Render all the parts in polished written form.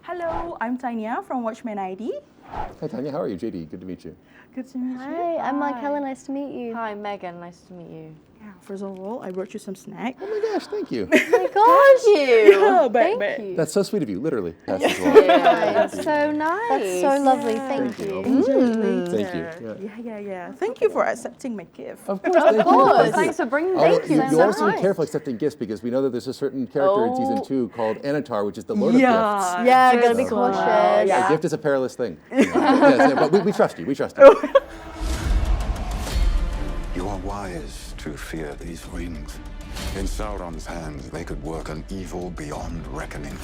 Hello, I'm Tanya from Watchmen ID. Hi Tanya, how are you? JD, good to meet you. Good to meet you. Hi, I'm Markella. Nice to meet you. Hi, Megan. Nice to meet you. Yeah, first of all, I brought you some snack. Oh my gosh, thank you. Oh my gosh! Yeah, Thank you. That's so sweet of you, literally. That's as well. Yeah, so nice. That's so lovely. Thank you. Enjoy later. Thank you. Yeah. Thank you for accepting my gift. Of course, thank you. course. Thanks for bringing Thank me. you. Thank You you. also be careful accepting gifts because we know that there's a certain character in season 2 called Anatar, which is the Lord of Gifts. Yeah, gotta be just- cautious. Yeah. A gift is a perilous thing. But we trust you. We trust you. You are wise to fear these rings. In Sauron's hands, they could work an evil beyond reckoning.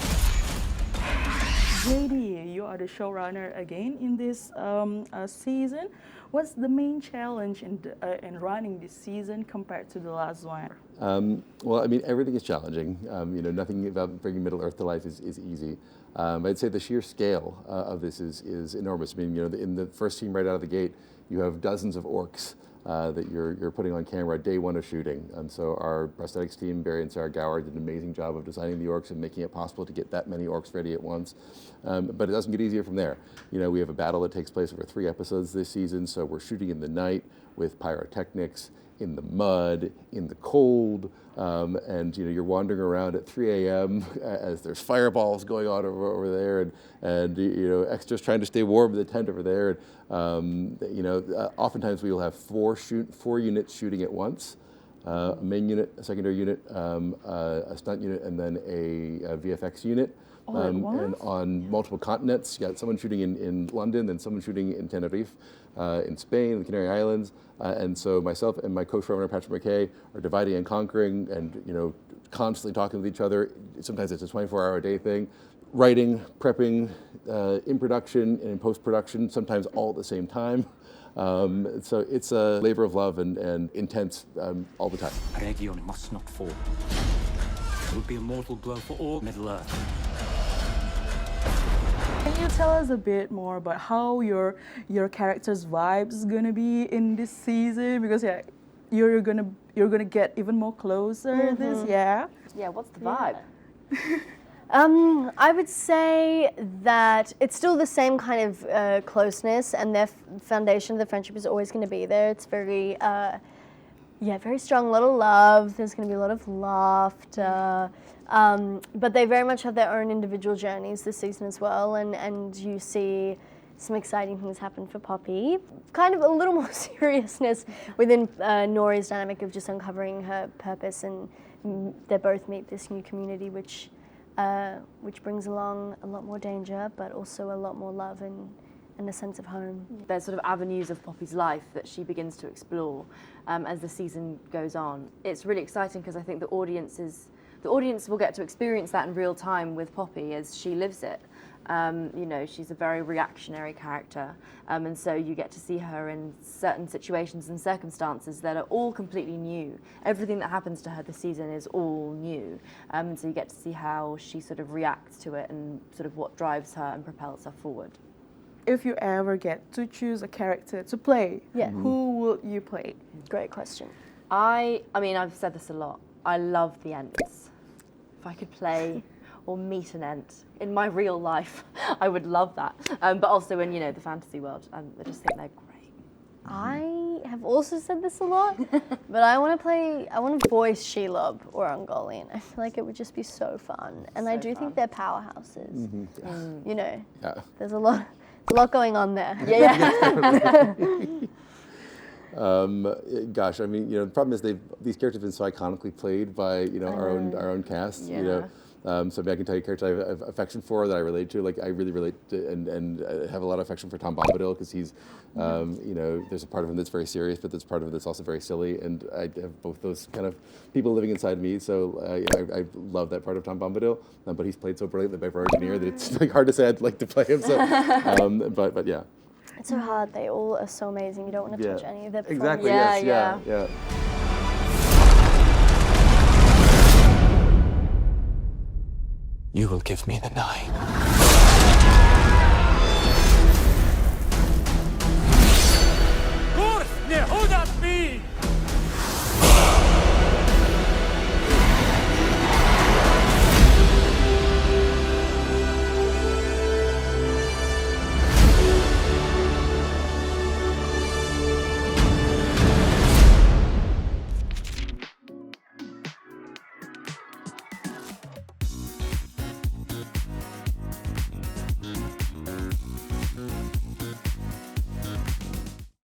JD, you are the showrunner again in this season. What's the main challenge in running this season compared to the last one? Well, I mean, everything is challenging. Nothing about bringing Middle-earth to life is easy. I'd say the sheer scale of this is enormous. I mean, in the first scene right out of the gate, you have dozens of orcs that you're putting on camera day one of shooting. And so our prosthetics team, Barry and Sarah Gower, did an amazing job of designing the orcs and making it possible to get that many orcs ready at once. But it doesn't get easier from there. We have a battle that takes place over 3 episodes this season, so we're shooting in the night with pyrotechnics, in the mud, in the cold, and you're wandering around at 3 a.m. as there's fireballs going on over there, and extras trying to stay warm in the tent over there. And, oftentimes we will have 4 units shooting at once. A main unit, a secondary unit, a stunt unit, and then a VFX unit. And on multiple continents. You got someone shooting in London, then someone shooting in Tenerife, in Spain, the Canary Islands. And so myself and my co-showrunner, Patrick McKay, are dividing and conquering and, constantly talking with each other. Sometimes it's a 24-hour-a-day thing. Writing, prepping, in production and in post-production, sometimes all at the same time. So it's a labor of love and intense all the time. Region must not fall. It would be a mortal blow for all Middle-earth. Can you tell us a bit more about how your character's vibes is gonna be in this season? Because you're gonna get even more closer. Yeah, what's the vibe? I would say that it's still the same kind of closeness, and their foundation of the friendship is always going to be there. It's very, very strong. A lot of love. There's going to be a lot of laughter. But they very much have their own individual journeys this season as well, and you see some exciting things happen for Poppy. Kind of a little more seriousness within Nori's dynamic of just uncovering her purpose, and they both meet this new community, which brings along a lot more danger, but also a lot more love and a sense of home. There's sort of avenues of Poppy's life that she begins to explore as the season goes on. It's really exciting because I think the audience will get to experience that in real time with Poppy as she lives it. She's a very reactionary character, and so you get to see her in certain situations and circumstances that are all completely new. Everything that happens to her this season is all new, and so you get to see how she sort of reacts to it and sort of what drives her and propels her forward. If you ever get to choose a character to play, who will you play? Great question. I mean, I've said this a lot. I love the Ents. If I could play or meet an Ent in my real life, I would love that. But also in, the fantasy world, I just think they're great. I have also said this a lot, but I want to voice Shelob or Ungoliant. I feel like it would just be so fun. And So I do fun. think they're powerhouses. Yeah. There's a lot going on there. Yeah. Gosh, I mean, the problem is these characters have been so iconically played by our own cast. Yeah. So I can tell you characters I have affection for that I relate to. Like I really relate to and have a lot of affection for Tom Bombadil because he's, there's a part of him that's very serious, but there's part of him that's also very silly, and I have both those kind of people living inside me. So I love that part of Tom Bombadil, but he's played so brilliantly by Bro Engineer that it's like hard to say I'd like to play him. So, but yeah. It's so hard. They all are so amazing. You don't want to touch any of their performances. Exactly. Yeah, Yes. Yeah. You will give me the 9.